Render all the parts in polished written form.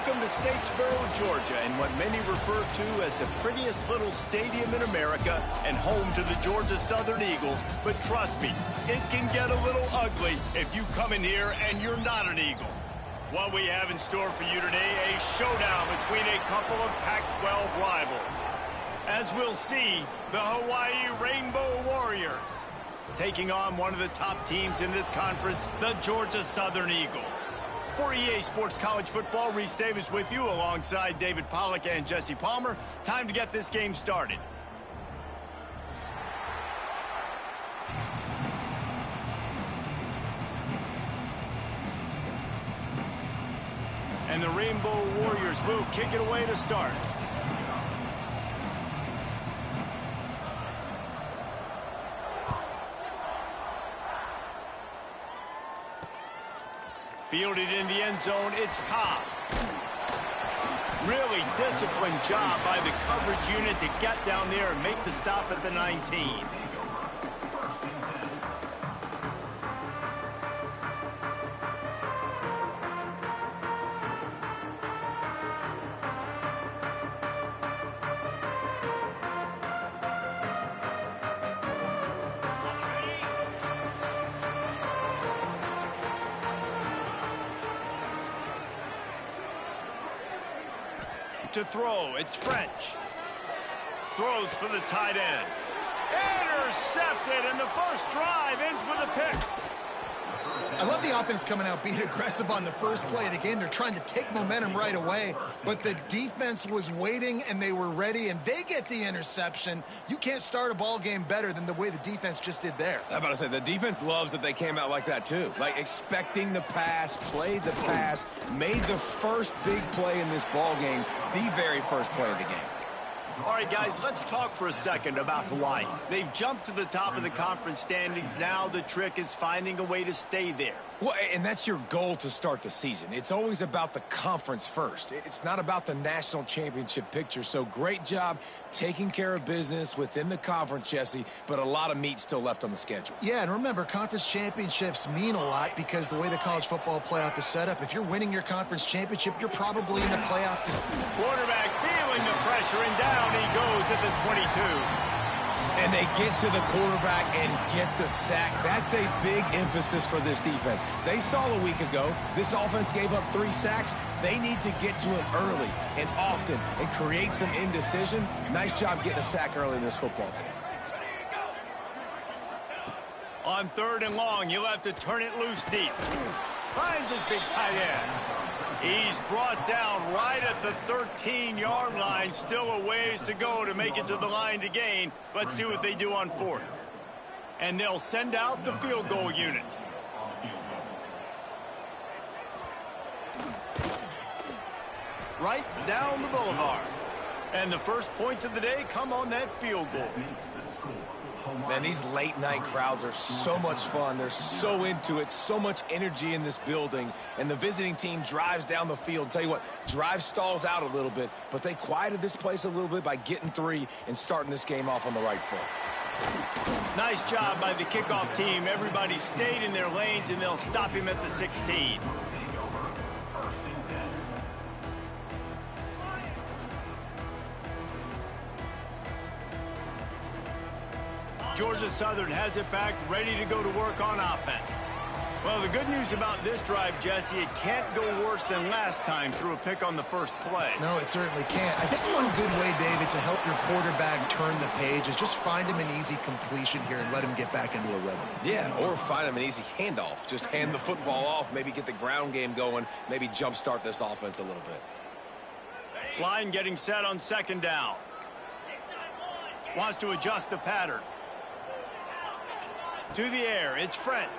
Welcome to Statesboro, Georgia, in what many refer to as the prettiest little stadium in America and home to the Georgia Southern Eagles. But trust me, it can get a little ugly if you come in here and you're not an Eagle. What we have in store for you today, a showdown between a couple of Pac-12 rivals. As we'll see, the Hawaii Rainbow Warriors taking on one of the top teams in this conference, the Georgia Southern Eagles. For EA Sports College Football, Reese Davis with you alongside David Pollack and Jesse Palmer. Time to get this game started. And the Rainbow Warriors will kick it away to start. Fielded in the end zone, it's Cobb. Really disciplined job by the coverage unit to get down there and make the stop at the 19. To throw, it's French. Throws for the tight end. Intercepted, and the first drive ends with a pick. I love the offense coming out being aggressive on the first play of the game. They're trying to take momentum right away, but the defense was waiting, and they were ready, and they get the interception. You can't start a ball game better than the way the defense just did there. I'm about to say, the defense loves that they came out like that, too. Like, expecting the pass, played the pass, made the first big play in this ball game, the very first play of the game. All right, guys, let's talk for a second about Hawaii. They've jumped to the top of the conference standings. Now the trick is finding a way to stay there. Well, and that's your goal to start the season. It's always about the conference first. It's not about the national championship picture. So great job taking care of business within the conference, Jesse, but a lot of meat still left on the schedule. Yeah, and remember, conference championships mean a lot because the way the college football playoff is set up, if you're winning your conference championship, you're probably in the playoff. Quarterback feeling the pressure, and down he goes at the 22. And they get to the quarterback and get the sack. That's a big emphasis for this defense. They saw a week ago, this offense gave up 3 sacks. They need to get to it early and often and create some indecision. Nice job getting a sack early in this football game. On 3rd and long, you'll have to turn it loose deep. Finds his big tight end. He's brought down right at the 13-yard line. Still a ways to go to make it to the line to gain. Let's see what they do on 4th. And they'll send out the field goal unit. Right down the boulevard. And the first points of the day come on that field goal. Man, these late-night crowds are so much fun. They're so into it, so much energy in this building. And the visiting team drives down the field. Tell you what, drive stalls out a little bit, but they quieted this place a little bit by getting 3 and starting this game off on the right foot. Nice job by the kickoff team. Everybody stayed in their lanes, and they'll stop him at the 16. Georgia Southern has it back, ready to go to work on offense. Well, the good news about this drive, Jesse, it can't go worse than last time through a pick on the first play. No, it certainly can't. I think one good way, David, to help your quarterback turn the page is just find him an easy completion here and let him get back into a rhythm. Yeah, or find him an easy handoff. Just hand the football off, maybe get the ground game going, maybe jumpstart this offense a little bit. Line getting set on 2nd down. Wants to adjust the pattern. To the air, it's French.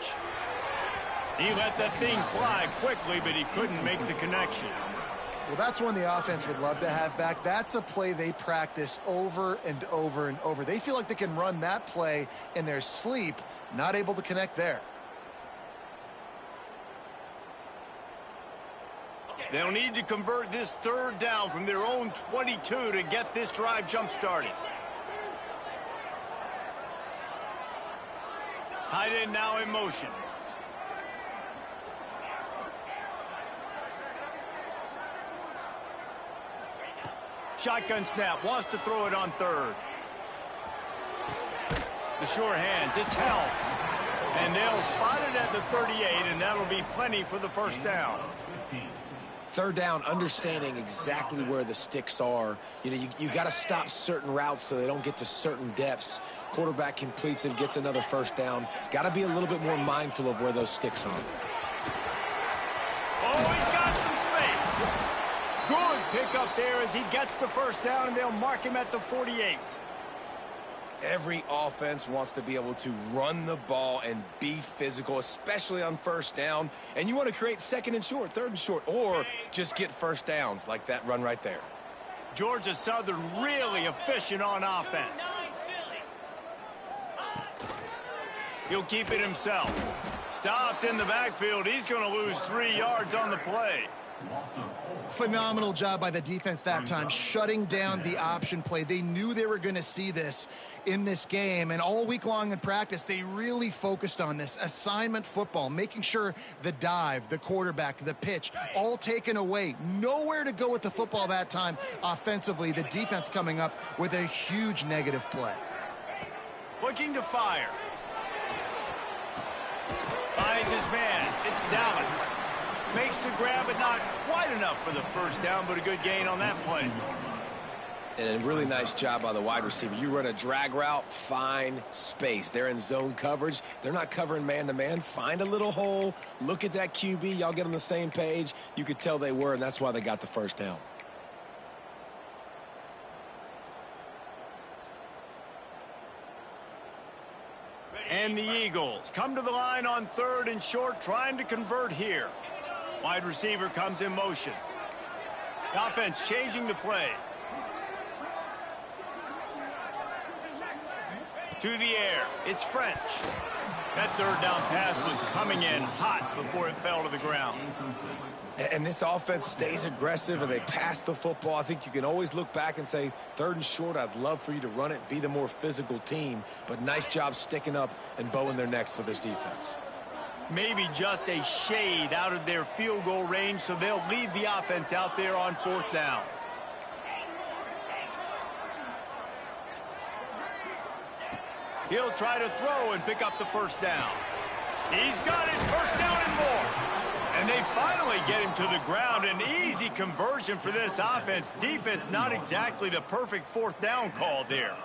He let that thing fly quickly, but he couldn't make the connection. Well, that's one the offense would love to have back. That's a play they practice over and over and over. They feel like they can run that play in their sleep, not able to connect there. They'll need to convert this 3rd down from their own 22 to get this drive jump-started. Tight end now in motion. Shotgun snap, wants to throw it on third. The sure hands, it's held. And they'll spot it at the 38, and that'll be plenty for the first down. Third down, understanding exactly where the sticks are. You know, you got to stop certain routes so they don't get to certain depths. Quarterback completes and gets another first down. Got to be a little bit more mindful of where those sticks are. Oh, he's got some space. Good pickup there as he gets the first down, and they'll mark him at the 48. Every offense wants to be able to run the ball and be physical, especially on first down. And you want to create second and short, third and short, or just get first downs like that run right there. Georgia Southern really efficient on offense. He'll keep it himself. Stopped in the backfield. He's going to lose 3 yards on the play. Phenomenal job by the defense that time, shutting down the option play. They knew they were going to see this in this game, and all week long in practice, they really focused on this assignment football, making sure the dive, the quarterback, the pitch, all taken away. Nowhere to go with the football that time offensively. The defense coming up with a huge negative play. Looking to fire. Finds his man. It's Dallas. Makes the grab, but not quite enough for the first down, but a good gain on that play. And a really nice job by the wide receiver. You run a drag route, find space. They're in zone coverage. They're not covering man-to-man. Find a little hole. Look at that QB. Y'all get on the same page. You could tell they were, and that's why they got the first down. And the Eagles come to the line on third and short, trying to convert here. Wide receiver comes in motion. The offense changing the play. To the air, it's French. That third down pass was coming in hot before it fell to the ground. And this offense stays aggressive and they pass the football. I think you can always look back and say, third and short, I'd love for you to run it, be the more physical team. But nice job sticking up and bowing their necks for this defense. Maybe just a shade out of their field goal range, so they'll leave the offense out there on fourth down. He'll try to throw and pick up the first down. He's got it, first down and more. And they finally get him to the ground. An easy conversion for this offense. Defense not exactly the perfect fourth down call there.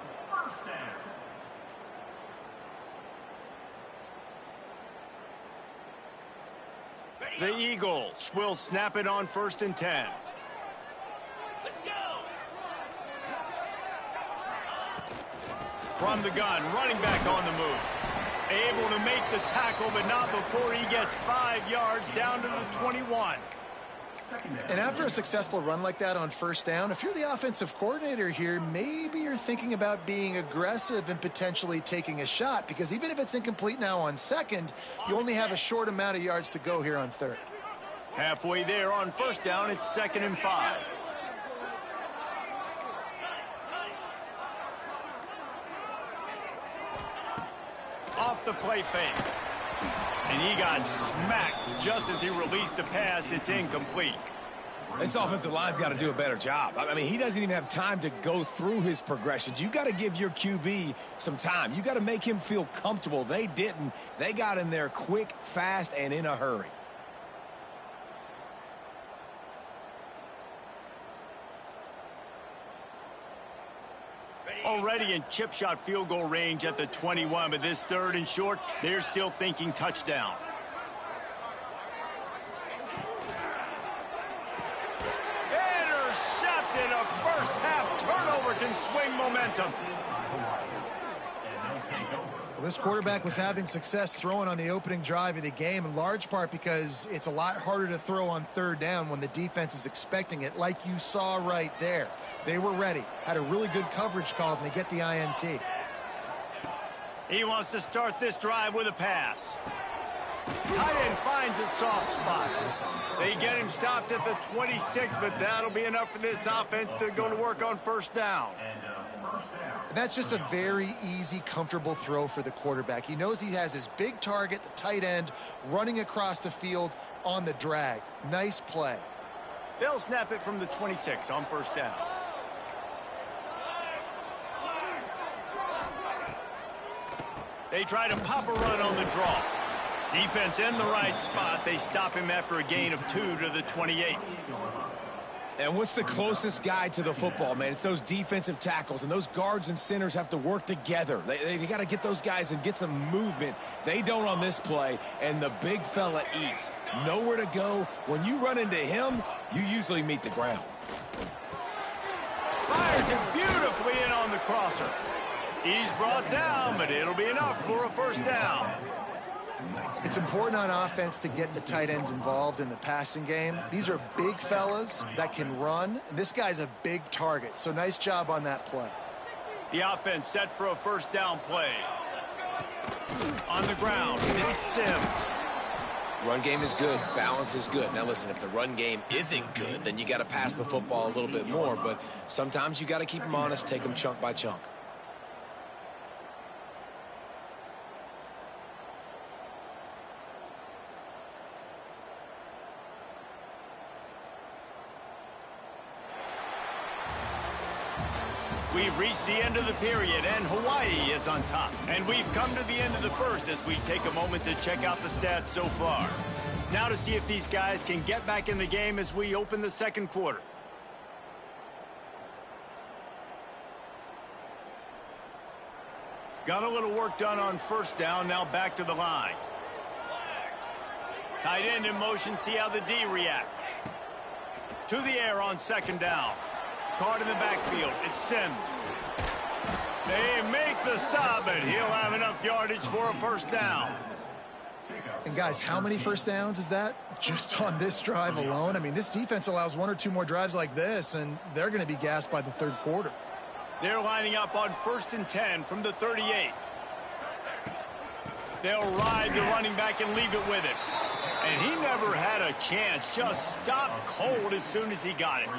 The Eagles will snap it on 1st and 10. Let's go. From the gun, running back on the move. Able to make the tackle, but not before he gets 5 yards down to the 21. And after a successful run like that on first down, if you're the offensive coordinator here, maybe you're thinking about being aggressive and potentially taking a shot, because even if it's incomplete now on second, you only have a short amount of yards to go here on third. Halfway there on first down, it's 2nd and 5. Off the play fake. And he got smacked just as he released the pass. It's incomplete. This offensive line's got to do a better job. I mean, he doesn't even have time to go through his progressions. You got to give your QB some time. You got to make him feel comfortable. They didn't. They got in there quick, fast, and in a hurry. Already in chip shot field goal range at the 21, but this 3rd and short, they're still thinking touchdown. Intercepted. A first half turnover can swing momentum. Well, this quarterback was having success throwing on the opening drive of the game, in large part because it's a lot harder to throw on third down when the defense is expecting it, like you saw right there. They were ready, had a really good coverage called, and they get the INT. He wants to start this drive with a pass. Tight end finds a soft spot. They get him stopped at the 26, but that'll be enough for this offense to go to work on first down. And that's just a very easy, comfortable throw for the quarterback. He knows he has his big target, the tight end, running across the field on the drag. Nice play. They'll snap it from the 26 on first down. They try to pop a run on the draw. Defense in the right spot. They stop him after a gain of 2 to the 28. And what's the closest guy to the football, man? It's those defensive tackles, and those guards and centers have to work together. They got to get those guys and get some movement. They don't on this play, and the big fella eats. Nowhere to go. When you run into him, you usually meet the ground. Fires it beautifully in on the crosser. He's brought down, but it'll be enough for a first down. It's important on offense to get the tight ends involved in the passing game. These are big fellas that can run, and this guy's a big target, so nice job on that play. The offense set for a first down play. On the ground, it's Sims. Run game is good. Balance is good. Now, listen, if the run game isn't good, then you got to pass the football a little bit more, but sometimes you got to keep them honest, take them chunk by chunk. We've reached the end of the period, and Hawaii is on top. And we've come to the end of the first as we take a moment to check out the stats so far. Now to see if these guys can get back in the game as we open the second quarter. Got a little work done on first down, now back to the line. Tight end in motion, see how the D reacts. To the air on second down. Card in the backfield, it's Sims. They make the stop, and he'll have enough yardage for a first down. And guys, how many first downs is that just on this drive alone? I mean, this defense allows 1 or 2 more drives like this, and they're going to be gassed by the third quarter. They're lining up on 1st and 10 from the 38. They'll ride the running back and leave it with him. And he never had a chance, just stopped cold as soon as he got it.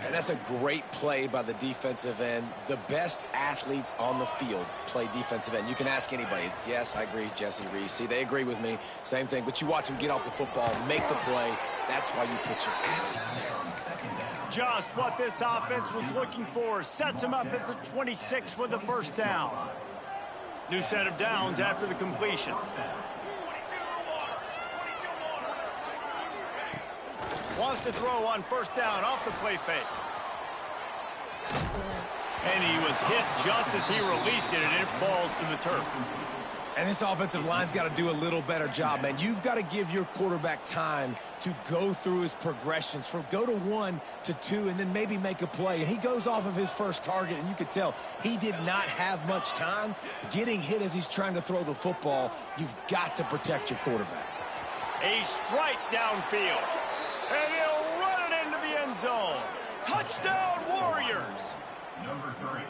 And that's a great play by the defensive end. The best athletes on the field play defensive end. You can ask anybody. Yes, I agree, Jesse Reese. See, they agree with me. Same thing. But you watch them get off the football, make the play. That's why you put your athletes there. Just what this offense was looking for. Sets him up at the 26 with the first down. New set of downs after the completion. Wants to throw on first down off the play fake. And he was hit just as he released it, and it falls to the turf. And this offensive line's got to do a little better job, man. You've got to give your quarterback time to go through his progressions from go to 1 to 2 and then maybe make a play. And he goes off of his first target, and you could tell he did not have much time getting hit as he's trying to throw the football. You've got to protect your quarterback. A strike downfield. And he'll run it into the end zone. Touchdown, Warriors. Number 3.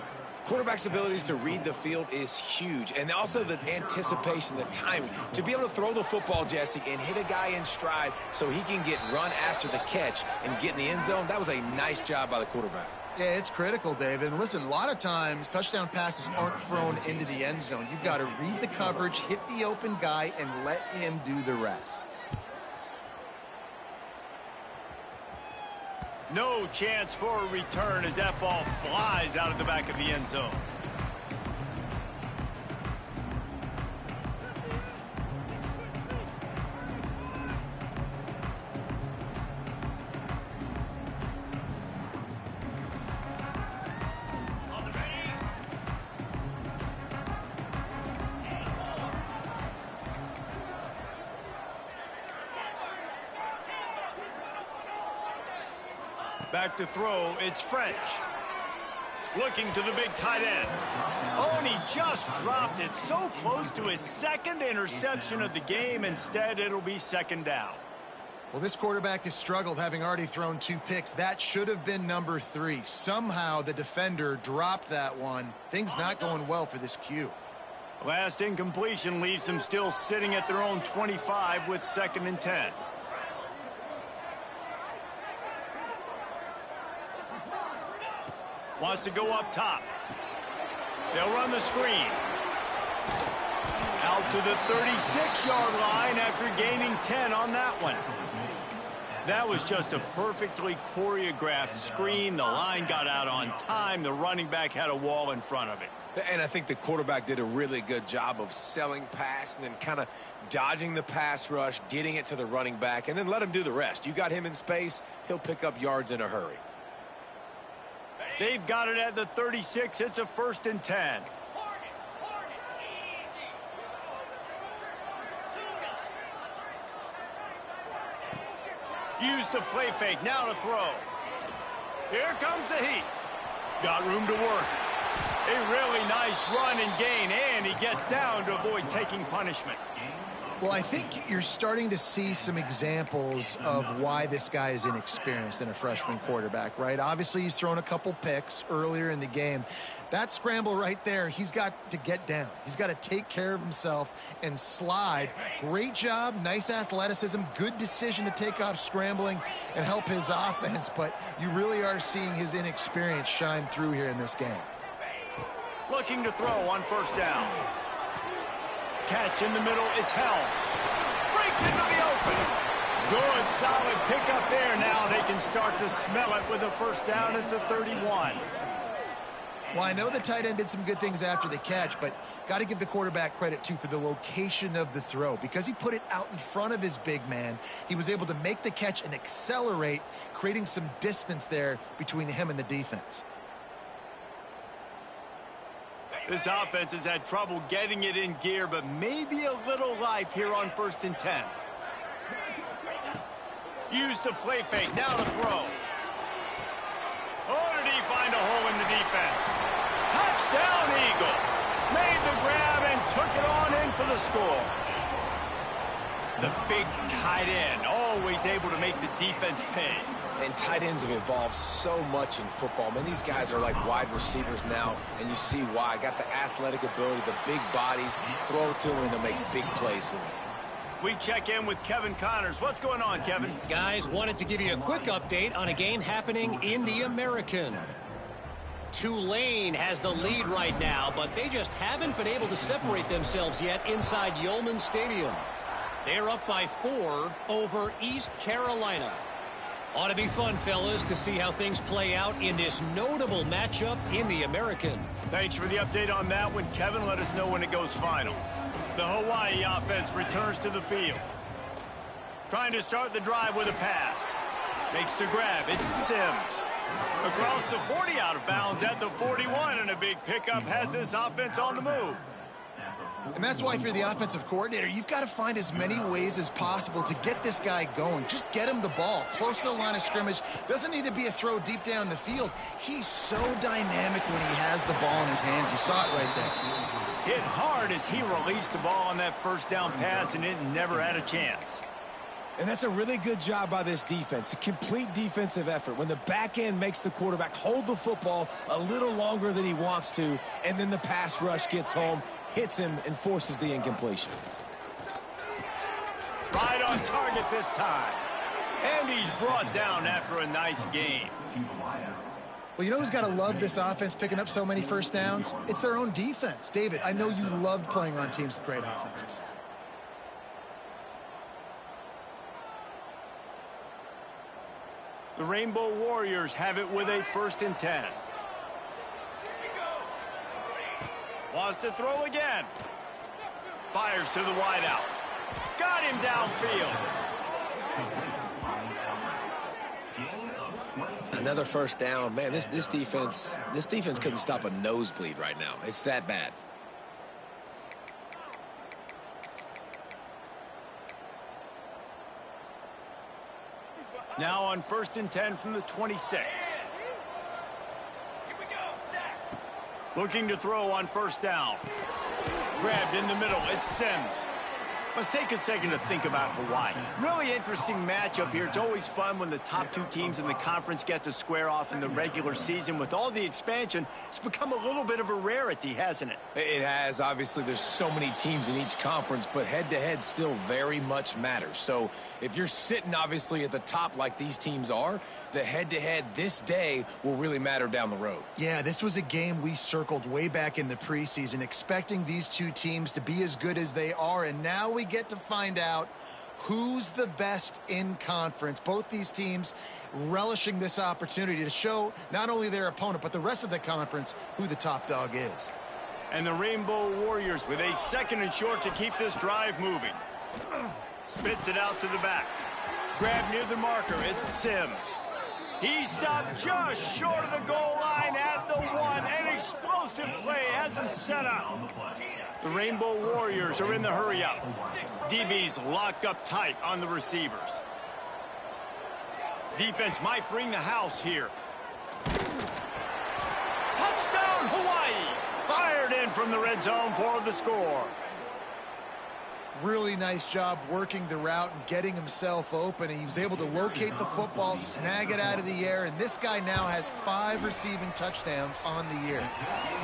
Quarterback's abilities to read the field is huge. And also the anticipation, the timing. To be able to throw the football, Jesse, and hit a guy in stride so he can get run after the catch and get in the end zone, that was a nice job by the quarterback. Yeah, it's critical, David. And listen, a lot of times touchdown passes aren't thrown into the end zone. You've got to read the coverage, hit the open guy, and let him do the rest. No chance for a return as that ball flies out of the back of the end zone. Back to throw, it's French. Looking to the big tight end. Oh, and he just dropped it so close to his second interception of the game. Instead, it'll be second down. Well, this quarterback has struggled, having already thrown 2 picks. That should have been number 3. Somehow the defender dropped that one. Things not going well for this Q. Last incompletion leaves them still sitting at their own 25 with 2nd and 10. Wants to go up top. They'll run the screen. Out to the 36-yard line after gaining 10 on that one. That was just a perfectly choreographed screen. The line got out on time. The running back had a wall in front of it. And I think the quarterback did a really good job of selling pass and then kind of dodging the pass rush, getting it to the running back, and then let him do the rest. You got him in space, he'll pick up yards in a hurry. They've got it at the 36. It's a 1st and 10. Use the play fake. Now to throw. Here comes the heat. Got room to work. A really nice run and gain, and he gets down to avoid taking punishment. Well, I think you're starting to see some examples of why this guy is inexperienced in a freshman quarterback, right? Obviously, he's thrown a couple picks earlier in the game. That scramble right there, he's got to get down. He's got to take care of himself and slide. Great job, nice athleticism, good decision to take off scrambling and help his offense, but you really are seeing his inexperience shine through here in this game. Looking to throw on 1st down. Catch in the middle, it's Helms. Breaks into the open. Good, solid pickup there. Now they can start to smell it with a 1st down at the 31. Well, I know the tight end did some good things after the catch, but got to give the quarterback credit, too, for the location of the throw. Because he put it out in front of his big man, he was able to make the catch and accelerate, creating some distance there between him and the defense. This offense has had trouble getting it in gear, but maybe a little life here on 1st and 10. Use the play fake. Now to throw. Oh, did he find a hole in the defense? Touchdown, Eagles. Made the grab and took it on in for the score. The big tight end, always able to make the defense pay. And tight ends have evolved so much in football. Man, these guys are like wide receivers now, and you see why. Got the athletic ability, the big bodies. Throw it to them, and they'll make big plays for you. We check in with Kevin Connors. What's going on, Kevin? Guys, wanted to give you a quick update on a game happening in the American. Tulane has the lead right now, but they just haven't been able to separate themselves yet inside Yeoman Stadium. They're up by 4 over East Carolina. Ought to be fun, fellas, to see how things play out in this notable matchup in the American. Thanks for the update on that one, Kevin. Let us know when it goes final. The Hawaii offense returns to the field. Trying to start the drive with a pass. Makes the grab. It's Sims. Across the 40, out of bounds at the 41, and a big pickup has this offense on the move. And that's why if you're the offensive coordinator, you've got to find as many ways as possible to get this guy going. Just get him the ball close to the line of scrimmage. Doesn't need to be a throw deep down the field. He's so dynamic when he has the ball in his hands. You saw it right there. Hit hard as he released the ball on that 1st down pass, and it never had a chance. And that's a really good job by this defense, a complete defensive effort. When the back end makes the quarterback hold the football a little longer than he wants to, and then the pass rush gets home, hits him, and forces the incompletion. Right on target this time. And he's brought down after a nice game. Well, you know who's got to love this offense picking up so many 1st downs? It's their own defense. David, I know you loved playing on teams with great offenses. The Rainbow Warriors have it with a 1st and 10. Wants to throw again. Fires to the wideout. Got him downfield. Another 1st down. Man, this defense couldn't stop a nosebleed right now. It's that bad. Now on 1st and 10 from the 26. Looking to throw on 1st down. Grabbed in the middle. It's Sims. Let's take a second to think about Hawaii. Really interesting matchup here. It's always fun when the top 2 teams in the conference get to square off in the regular season. With all the expansion, it's become a little bit of a rarity, hasn't it? It has. Obviously, there's so many teams in each conference, but head-to-head still very much matters. So if you're sitting, obviously, at the top like these teams are, the head-to-head this day will really matter down the road. Yeah, this was a game we circled way back in the preseason, expecting these 2 teams to be as good as they are, and now we get to find out who's the best in conference. Both these teams relishing this opportunity to show not only their opponent, but the rest of the conference who the top dog is. And the Rainbow Warriors with a 2nd and short to keep this drive moving. Spits it out to the back. Grab near the marker. It's Sims. He stopped just short of the goal line at the 1. An explosive play has him set up. The Rainbow Warriors are in the hurry-up. DB's locked up tight on the receivers. Defense might bring the house here. Touchdown, Hawaii! Fired in from the red zone for the score. Really nice job working the route and getting himself open. He was able to locate the football, snag it out of the air, and this guy now has 5 receiving touchdowns on the year.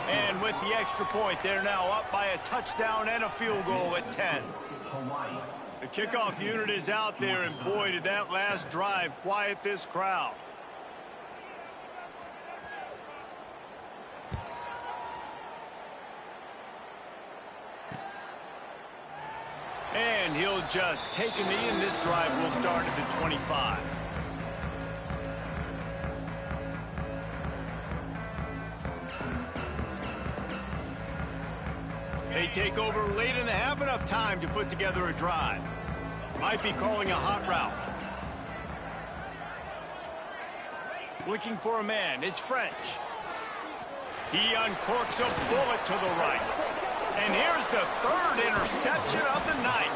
And with the extra point, they're now up by a touchdown and a field goal at 10. The kickoff unit is out there, and boy, did that last drive quiet this crowd. And he'll just take a knee, and this drive will start at the 25. They take over late in the half, enough time to put together a drive. Might be calling a hot route. Looking for a man, it's French. He uncorks a bullet to the right. And here's the 3rd interception of the night.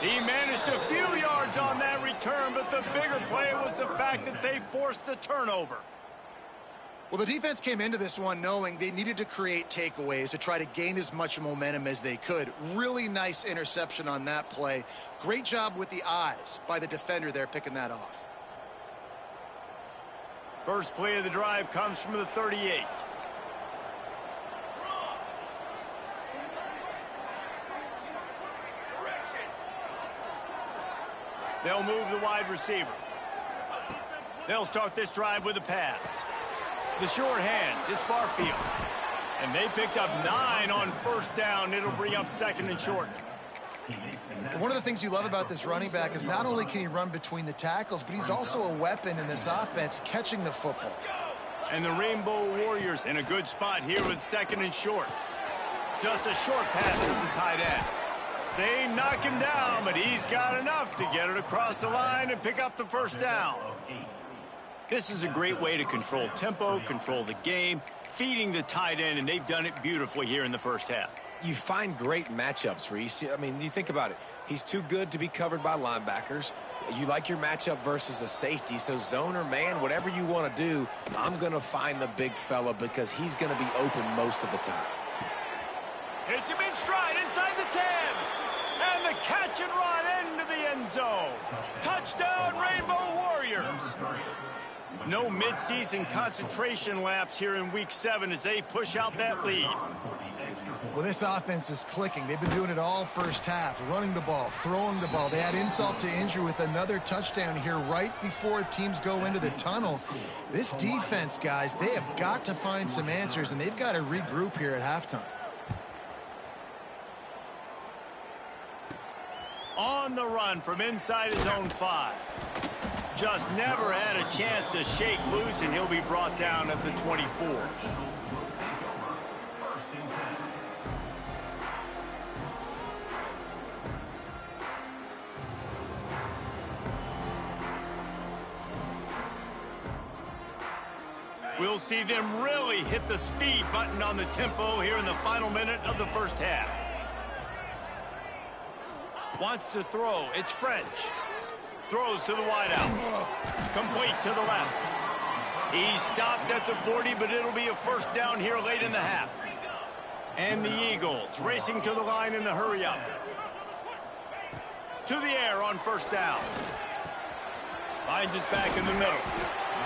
He managed a few yards on that return, but the bigger play was the fact that they forced the turnover. Well, the defense came into this one knowing they needed to create takeaways to try to gain as much momentum as they could. Really nice interception on that play. Great job with the eyes by the defender there picking that off. First play of the drive comes from the 38. They'll move the wide receiver. They'll start this drive with a pass. The short hands, it's Barfield. And they picked up 9 on first down. It'll bring up 2nd and short. One of the things you love about this running back is not only can he run between the tackles, but he's also a weapon in this offense, catching the football. And the Rainbow Warriors in a good spot here with 2nd and short. Just a short pass to the tight end. They knock him down, but he's got enough to get it across the line and pick up the first down. This is a great way to control tempo, control the game, feeding the tight end, and they've done it beautifully here in the first half. You find great matchups, Reese. I mean, you think about it. He's too good to be covered by linebackers. You like your matchup versus a safety, so zone or man, whatever you want to do, I'm going to find the big fella because he's going to be open most of the time. Hits him in stride inside the 10. And the catch and run into the end zone. Touchdown, Rainbow Warriors. No midseason concentration laps here in Week 7 as they push out that lead. Well, this offense is clicking. They've been doing it all first half, running the ball, throwing the ball. They add insult to injury with another touchdown here right before teams go into the tunnel. This defense, guys, they have got to find some answers, and they've got to regroup here at halftime. On the run from inside his own 5. Just never had a chance to shake loose, and he'll be brought down at the 24. We'll see them really hit the speed button on the tempo here in the final minute of the first half. Wants to throw. It's French. Throws to the wideout. Complete to the left. He stopped at the 40, but it'll be a first down here late in the half. And the Eagles racing to the line in the hurry-up. To the air on first down. Finds us back in the middle.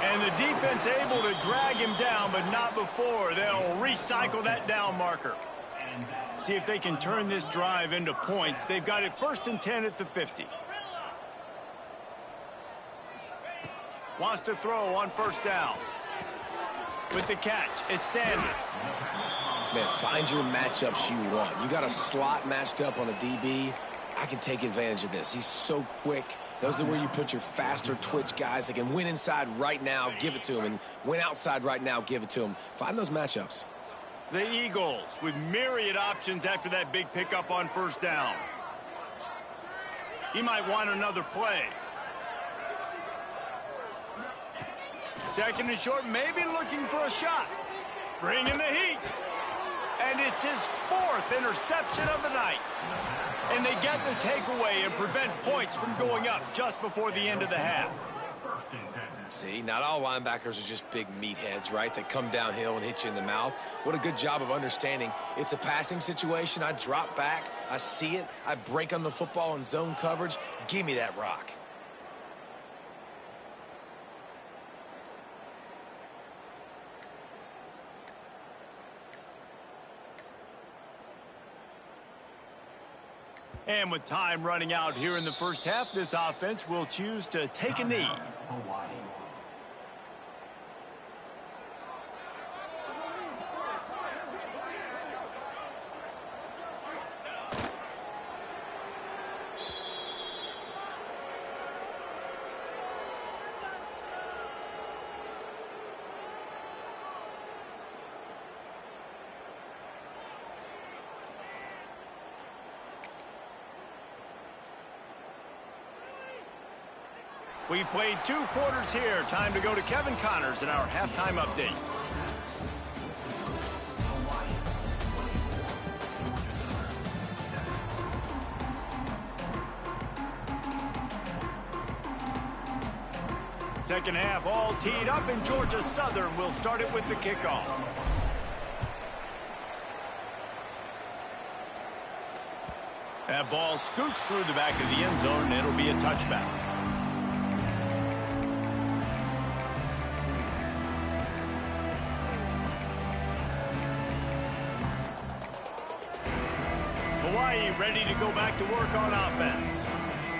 And the defense able to drag him down, but not before. They'll recycle that down marker. See if they can turn this drive into points. They've got it 1st and 10 at the 50. Wants to throw on first down. With the catch, it's Sanders. Man, find your matchups you want. You got a slot matched up on a DB. I can take advantage of this. He's so quick. Those are where you put your faster twitch guys that can win inside right now, give it to him, and win outside right now, give it to him. Find those matchups. The Eagles with myriad options after that big pickup on first down. He might want another play. Second and short, maybe looking for a shot. Bringing the heat. And it's his 4th interception of the night. And they get the takeaway and prevent points from going up just before the end of the half. See, not all linebackers are just big meatheads, right, that come downhill and hit you in the mouth. What a good job of understanding it's a passing situation. I drop back, I see it, I break on the football in zone coverage. Give me that rock. And with time running out here in the first half, this offense will choose to take a knee. We've played 2 quarters here. Time to go to Kevin Connors in our halftime update. Second half all teed up, and Georgia Southern will start it with the kickoff. That ball scoots through the back of the end zone, and it'll be a touchback. Hawaii ready to go back to work on offense.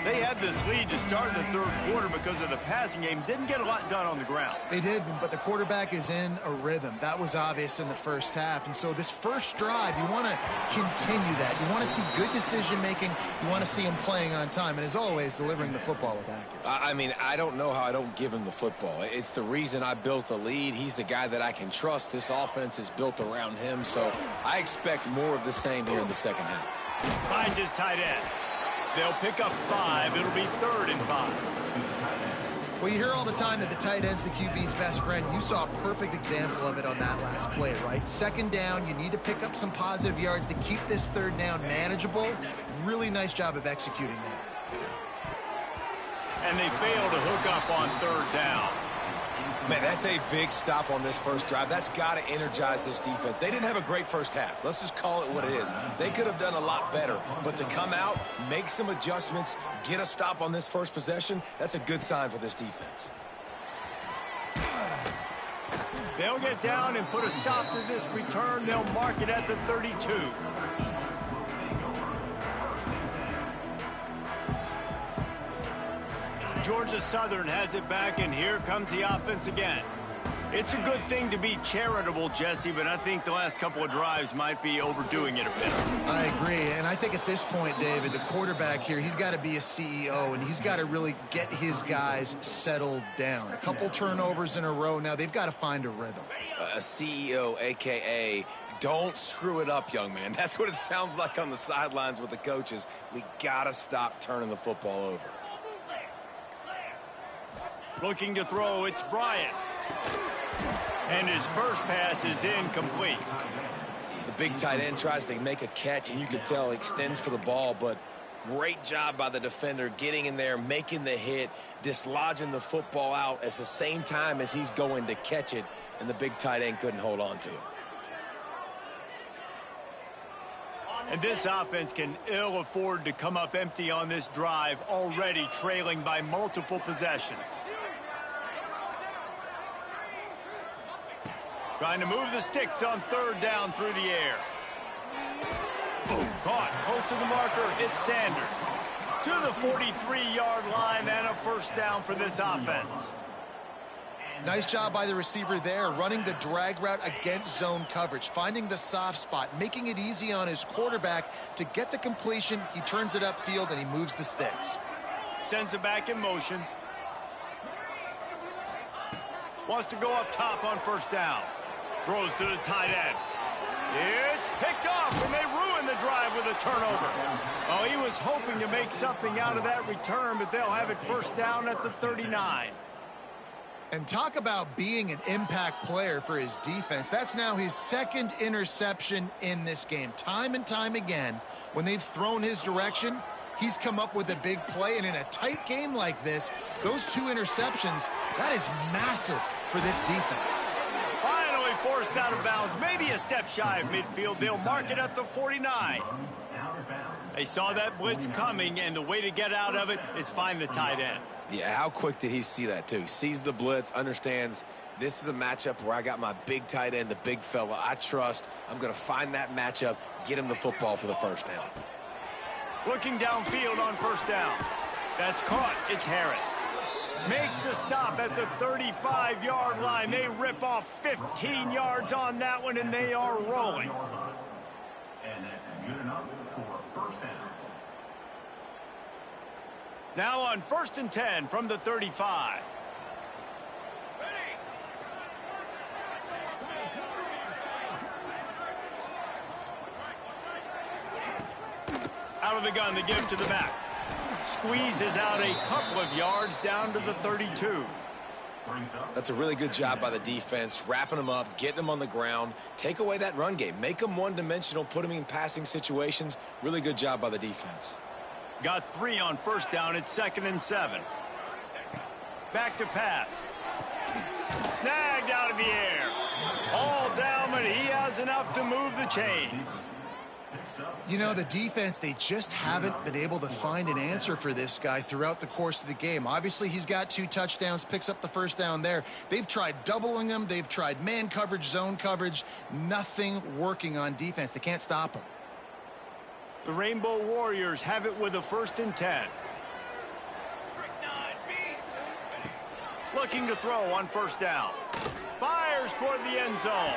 They had this lead to start the 3rd quarter because of the passing game. Didn't get a lot done on the ground. They did, but the quarterback is in a rhythm. That was obvious in the first half. And so this first drive, you want to continue that. You want to see good decision-making. You want to see him playing on time. And as always, delivering the football with accuracy. I mean, I don't know how I don't give him the football. It's the reason I built the lead. He's the guy that I can trust. This offense is built around him. So I expect more of the same here in the second half. Find his tight end. They'll pick up 5. It'll be 3rd and 5. Well, you hear all the time that the tight end's the QB's best friend. You saw a perfect example of it on that last play, right? Second down, you need to pick up some positive yards to keep this 3rd down manageable. Really nice job of executing that. And they fail to hook up on 3rd down. Man, that's a big stop on this first drive. That's got to energize this defense. They didn't have a great first half. Let's just call it what it is. They could have done a lot better. But to come out, make some adjustments, get a stop on this first possession, that's a good sign for this defense. They'll get down and put a stop to this return. They'll mark it at the 32. Georgia Southern has it back, and here comes the offense again. It's a good thing to be charitable, Jesse, but I think the last couple of drives might be overdoing it a bit. I agree, and I think at this point, David, the quarterback here, he's got to be a CEO, and he's got to really get his guys settled down. A couple turnovers in a row now. They've got to find a rhythm. A CEO, a.k.a. don't screw it up, young man. That's what it sounds like on the sidelines with the coaches. We got to stop turning the football over. Looking to throw, it's Bryant. And his first pass is incomplete. The big tight end tries to make a catch, and you can tell he extends for the ball, but great job by the defender getting in there, making the hit, dislodging the football out at the same time as he's going to catch it, and the big tight end couldn't hold on to it. And this offense can ill afford to come up empty on this drive, already trailing by multiple possessions. Trying to move the sticks on 3rd down through the air. Boom, caught, close to the marker, it's Sanders. To the 43-yard line and a first down for this offense. Nice job by the receiver there, running the drag route against zone coverage, finding the soft spot, making it easy on his quarterback to get the completion. He turns it upfield and he moves the sticks. Sends it back in motion. Wants to go up top on first down. Throws to the tight end. It's picked off, and they ruin the drive with a turnover. Oh, he was hoping to make something out of that return, but they'll have it first down at the 39. And talk about being an impact player for his defense. That's now his second interception in this game. Time and time again, when they've thrown his direction, he's come up with a big play. And in a tight game like this, those two interceptions, that is massive for this defense. Finally forced out of bounds, maybe a step shy of midfield. They'll mark it at the 49. They saw that blitz coming, and the way to get out of it is find the tight end. Yeah, how quick did he see that, too? He sees the blitz, understands this is a matchup where I got my big tight end, the big fella I trust. I'm going to find that matchup, get him the football for the first down. Looking downfield on first down. That's caught. It's Harris. Makes the stop at the 35-yard line. They rip off 15 yards on that one, and they are rolling. And that's good enough for first down. Now on 1st and 10 from the 35. Out of the gun, the give to the back. Squeezes out a couple of yards down to the 32. That's a really good job by the defense, wrapping them up, getting them on the ground. Take away that run game. Make them one-dimensional, put them in passing situations. Really good job by the defense. Got 3 on first down. It's 2nd and 7. Back to pass. Snagged out of the air. All down, but he has enough to move the chains. You know, the defense, they just haven't been able to find an answer for this guy throughout the course of the game. Obviously, he's got 2 touchdowns, picks up the first down there. They've tried doubling him. They've tried man coverage, zone coverage. Nothing working on defense. They can't stop him. The Rainbow Warriors have it with a 1st and 10. Looking to throw on first down. Fires toward the end zone.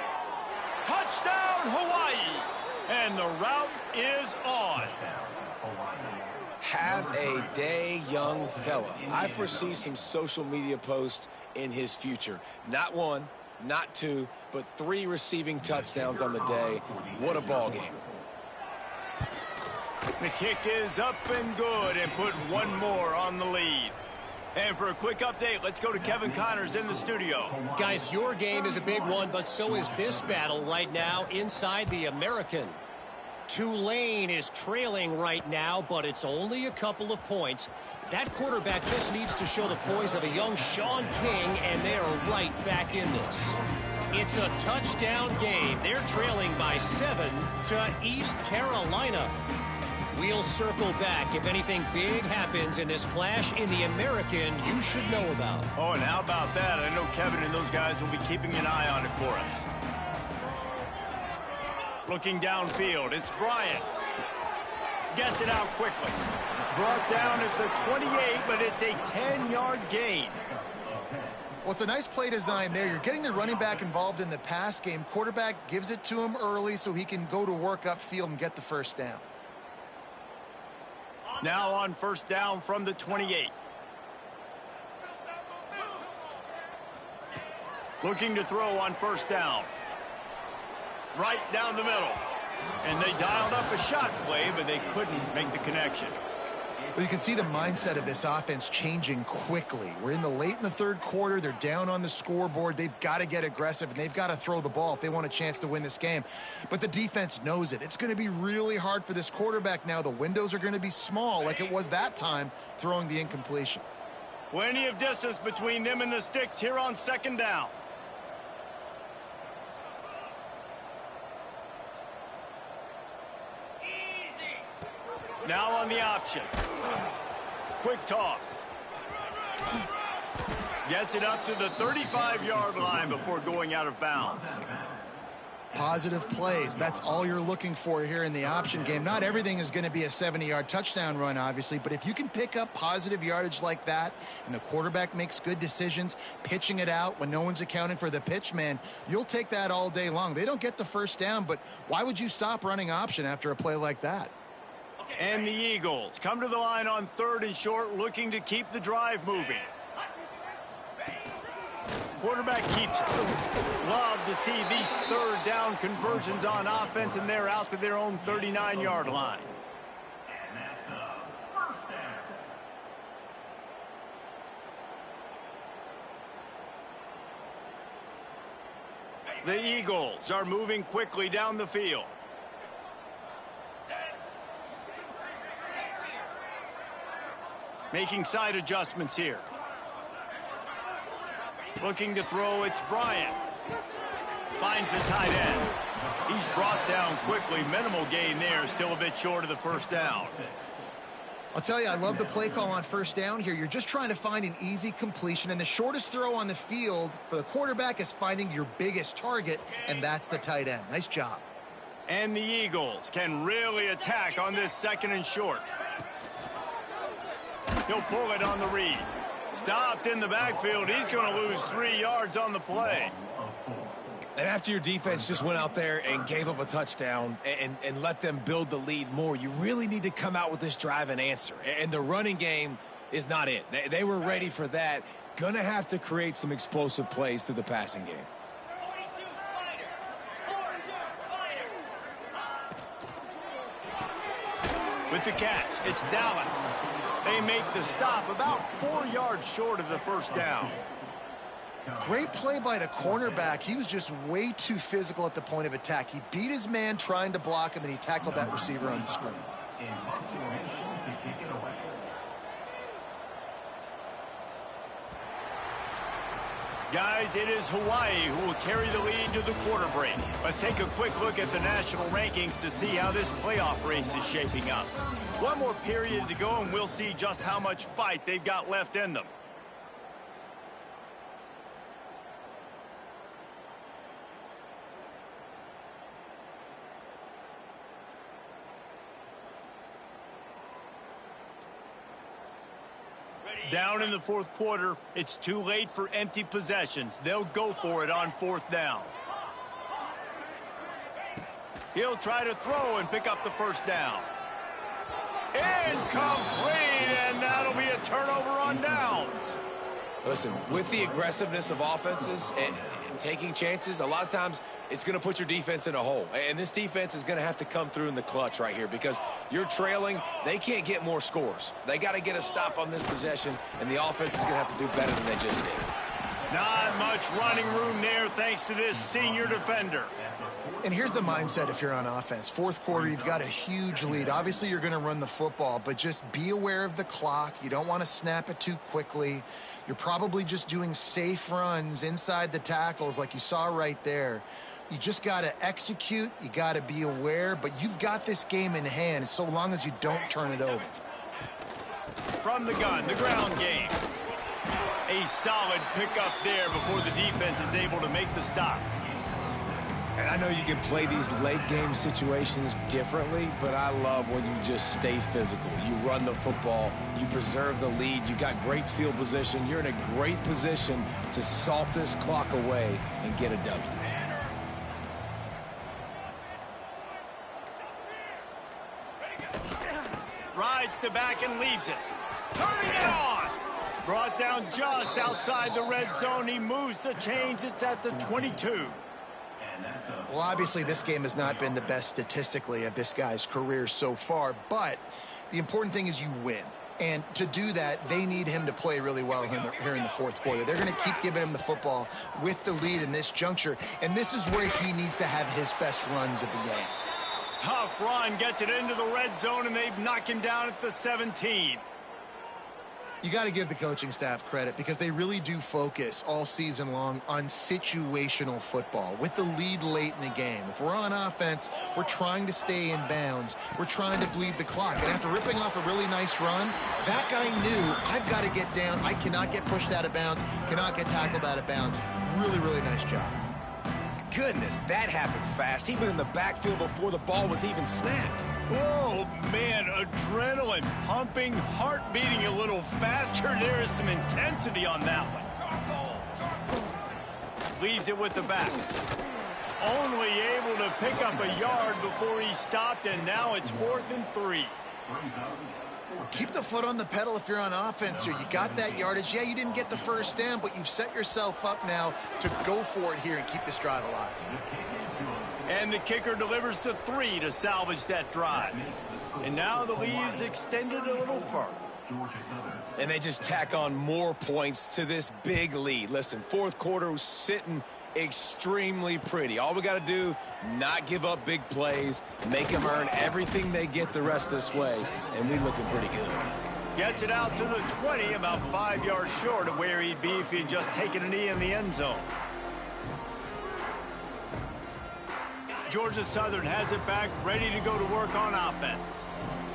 Touchdown, Hawaii! And the route is on. Have a day, young fella. I foresee some social media posts in his future. Not 1, not 2, but 3 receiving touchdowns on the day. What a ball game. The kick is up and good, and put 1 more on the lead. And for a quick update, let's go to Kevin Connors in the studio. Guys, your game is a big one, but so is this battle right now inside the American. Tulane is trailing right now, but it's only a couple of points. That quarterback just needs to show the poise of a young Sean King, and they are right back in this. It's a touchdown game. They're trailing by 7 to East Carolina. We'll circle back if anything big happens in this clash in the American you should know about. Oh, and how about that? I know Kevin and those guys will be keeping an eye on it for us. Looking downfield, it's Bryant. Gets it out quickly. Brought down at the 28, but it's a 10-yard gain. Well, it's a nice play design there. You're getting the running back involved in the pass game. Quarterback gives it to him early so he can go to work upfield and get the first down. Now on first down from the 28. Looking to throw on first down. Right down the middle. And they dialed up a shot play, but they couldn't make the connection. Well, you can see the mindset of this offense changing quickly. We're in the late in the 3rd quarter. They're down on the scoreboard. They've got to get aggressive, and they've got to throw the ball if they want a chance to win this game. But the defense knows it. It's going to be really hard for this quarterback now. The windows are going to be small like it was that time throwing the incompletion. Plenty of distance between them and the sticks here on 2nd down. Now on the option. Quick toss. Gets it up to the 35-yard line before going out of bounds. Positive plays. That's all you're looking for here in the option game. Not everything is going to be a 70-yard touchdown run, obviously, but if you can pick up positive yardage like that and the quarterback makes good decisions, pitching it out when no one's accounting for the pitch, man, you'll take that all day long. They don't get the first down, but why would you stop running option after a play like that? And the Eagles come to the line on 3rd and short, looking to keep the drive moving. Quarterback keeps it. Love love to see these third down conversions on offense, and they're out to their own 39-yard line. And that's first down. The Eagles are moving quickly down the field. Making side adjustments here. Looking to throw, it's Bryant. Finds the tight end. He's brought down quickly. Minimal gain there, still a bit short of the first down. I'll tell you, I love the play call on first down here. You're just trying to find an easy completion, and the shortest throw on the field for the quarterback is finding your biggest target, and that's the tight end. Nice job. And the Eagles can really attack on this second and short. He'll pull it on the read. Stopped in the backfield. He's going to lose 3 yards on the play. And after your defense just went out there and gave up a touchdown and let them build the lead more, you really need to come out with this drive and answer. And the running game is not it. They were ready for that. Going to have to create some explosive plays through the passing game. With the catch, it's Dallas. They make the stop about 4 yards short of the first down. Great play by the cornerback. He was just way too physical at the point of attack. He beat his man trying to block him, and he tackled that receiver on the screen. In this formation to kick it away. Guys, it is Hawaii who will carry the lead to the quarter break. Let's take a quick look at the national rankings to see how this playoff race is shaping up. One more period to go, and we'll see just how much fight they've got left in them. Down in the fourth quarter, it's too late for empty possessions. They'll go for it on fourth down. He'll try to throw and pick up the first down. Incomplete, and that'll be a turnover on downs. Listen, with the aggressiveness of offenses and taking chances, a lot of times it's going to put your defense in a hole. And this defense is going to have to come through in the clutch right here because you're trailing. They can't get more scores. They got to get a stop on this possession, and the offense is going to have to do better than they just did. Not much running room there thanks to this senior defender. And here's the mindset if you're on offense. Fourth quarter, you've got a huge lead. Obviously, you're going to run the football, but just be aware of the clock. You don't want to snap it too quickly. You're probably just doing safe runs inside the tackles like you saw right there. You just got to execute. You got to be aware, but you've got this game in hand so long as you don't turn it over. From the gun, the ground game. A solid pickup there before the defense is able to make the stop. And I know you can play these late game situations differently, but I love when you just stay physical. You run the football, you preserve the lead, you got great field position. You're in a great position to salt this clock away and get a W. Rides to back and leaves it. Turning it on. Brought down just outside the red zone. He moves the chains. It's at the 22. Well, obviously, this game has not been the best statistically of this guy's career so far, but the important thing is you win. And to do that, they need him to play really well here in the fourth quarter. They're going to keep giving him the football with the lead in this juncture, and this is where he needs to have his best runs of the game. Tough run, gets it into the red zone, and they've knocked him down at the 17. You got to give the coaching staff credit because they really do focus all season long on situational football with the lead late in the game. If we're on offense, we're trying to stay in bounds. We're trying to bleed the clock. And after ripping off a really nice run, that guy knew, I've got to get down. I cannot get pushed out of bounds, cannot get tackled out of bounds. Really, really nice job. Goodness, that happened fast. He was in the backfield before the ball was even snapped. Oh, man, adrenaline pumping, heart beating a little faster. There is some intensity on that one. Leaves it with the back. Only able to pick up a yard before he stopped, and now it's 4th and 3. Keep the foot on the pedal if you're on offense here. You got that yardage. Yeah, you didn't get the first down, but you've set yourself up now to go for it here and keep this drive alive. And the kicker delivers the 3 to salvage that drive. And now the lead is extended a little further. And they just tack on more points to this big lead. Listen, fourth quarter was sitting extremely pretty. All we got to do, not give up big plays, make them earn everything they get the rest this way, and we looking pretty good. Gets it out to the 20, about 5 yards short of where he'd be if he'd just taken a knee in the end zone. Georgia Southern has it back, ready to go to work on offense.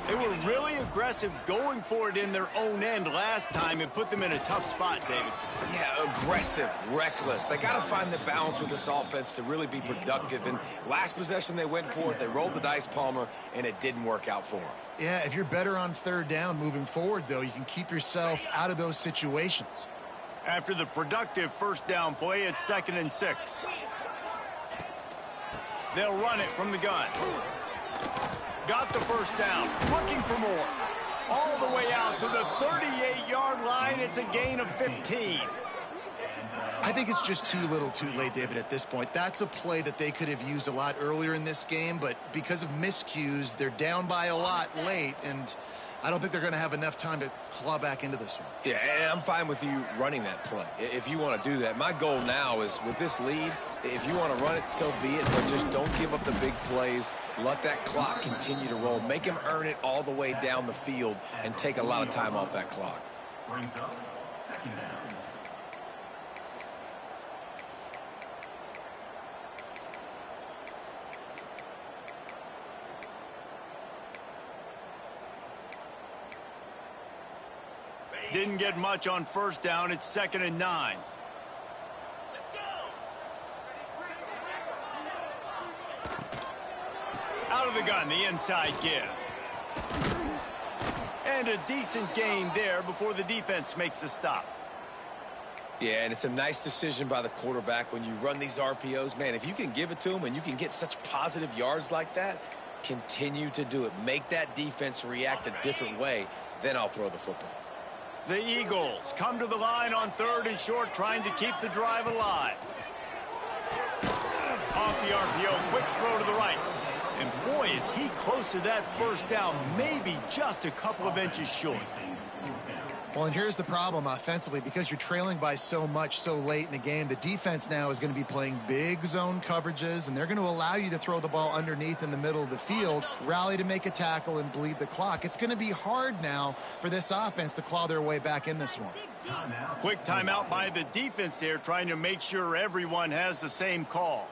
They were really aggressive going for it in their own end last time and put them in a tough spot, David. Yeah, aggressive, reckless. They got to find the balance with this offense to really be productive. And last possession they went for it, they rolled the dice, Palmer, and it didn't work out for them. Yeah, if you're better on third down moving forward, though, you can keep yourself out of those situations. After the productive first down play, it's 2nd and 6. They'll run it from the gun. Got the first down, looking for more. All the way out to the 38-yard line. It's a gain of 15. I think it's just too little too late, David, at this point. That's a play that they could have used a lot earlier in this game, but because of miscues, they're down by a lot late, and I don't think they're going to have enough time to claw back into this one. Yeah, and I'm fine with you running that play if you want to do that. My goal now is with this lead, if you want to run it, so be it, but just don't give up the big plays. Let that clock continue to roll. Make them earn it all the way down the field and take a lot of time off that clock. Brings up 2nd down. Didn't get much on first down. It's 2nd and 9. Out of the gun, the inside give. And a decent gain there before the defense makes the stop. Yeah, and it's a nice decision by the quarterback when you run these RPOs. Man, if you can give it to them and you can get such positive yards like that, continue to do it. Make that defense react a different way, then I'll throw the football. The Eagles come to the line on 3rd and short, trying to keep the drive alive. Off the RPO, quick throw to the right. And boy, is he close to that first down, maybe just a couple of inches short. Well, and here's the problem offensively. Because you're trailing by so much so late in the game, the defense now is going to be playing big zone coverages, and they're going to allow you to throw the ball underneath in the middle of the field, rally to make a tackle, and bleed the clock. It's going to be hard now for this offense to claw their way back in this one. Quick timeout by the defense there, trying to make sure everyone has the same call.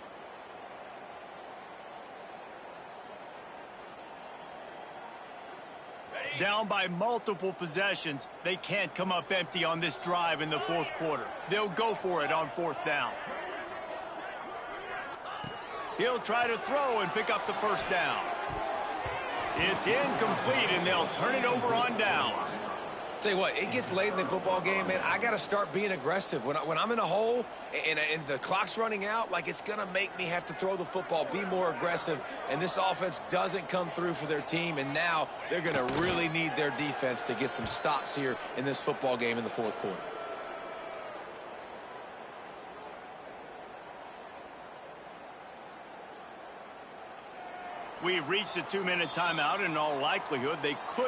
Down by multiple possessions, they can't come up empty on this drive in the fourth quarter. They'll go for it on 4th down. He'll try to throw and pick up the first down. It's incomplete, and they'll turn it over on downs. Tell you what, it gets late in the football game, man. I got to start being aggressive. When I'm in a hole and the clock's running out, like, it's going to make me have to throw the football, be more aggressive, and this offense doesn't come through for their team, and now they're going to really need their defense to get some stops here in this football game in the fourth quarter. We've reached a 2-minute timeout. In all likelihood, they could